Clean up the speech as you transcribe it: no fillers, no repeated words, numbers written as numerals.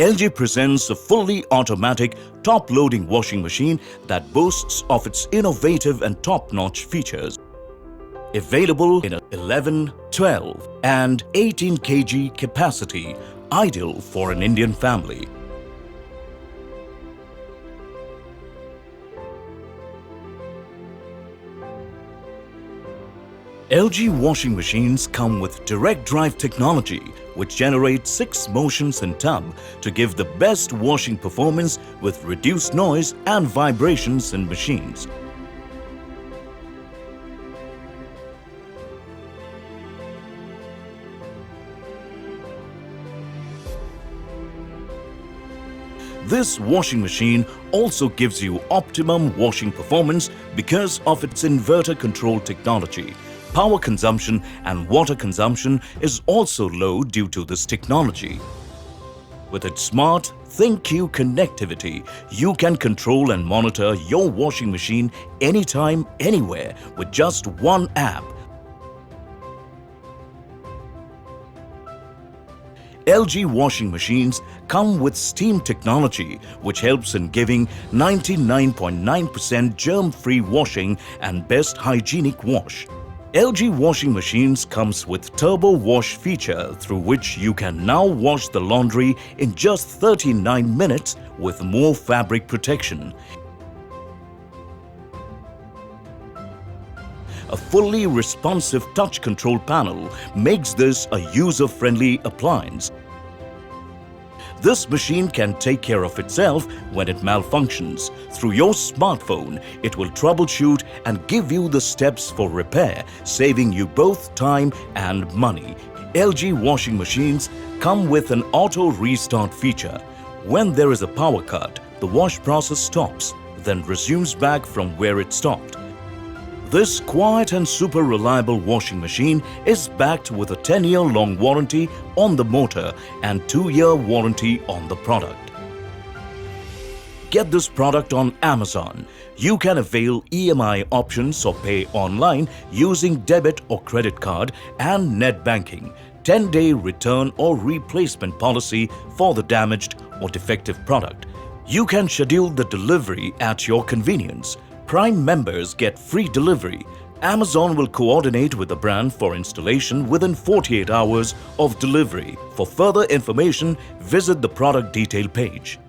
LG presents a fully automatic top-loading washing machine that boasts of its innovative and top-notch features. Available in 11, 12 and 18 kg capacity, ideal for an Indian family. LG washing machines come with direct drive technology, which generates 6 motions in tub to give the best washing performance with reduced noise and vibrations in machines. This washing machine also gives you optimum washing performance because of its inverter control technology. Power consumption and water consumption is also low due to this technology. With its smart ThinQ connectivity, you can control and monitor your washing machine anytime, anywhere with just one app. LG washing machines come with steam technology, which helps in giving 99.9% germ-free washing and best hygienic wash. LG washing machines comes with turbo wash feature through which you can now wash the laundry in just 39 minutes with more fabric protection. A fully responsive touch control panel makes this a user-friendly appliance. This machine can take care of itself when it malfunctions. Through your smartphone, it will troubleshoot and give you the steps for repair, saving you both time and money. LG washing machines come with an auto restart feature. When there is a power cut, the wash process stops, then resumes back from where it stopped. This quiet and super reliable washing machine is backed with a 10-year-long warranty on the motor and 2-year warranty on the product. Get this product on Amazon. You can avail EMI options or pay online using debit or credit card and net banking. 10-day return or replacement policy for the damaged or defective product. You can schedule the delivery at your convenience. Prime members get free delivery. Amazon will coordinate with the brand for installation within 48 hours of delivery. For further information, visit the product detail page.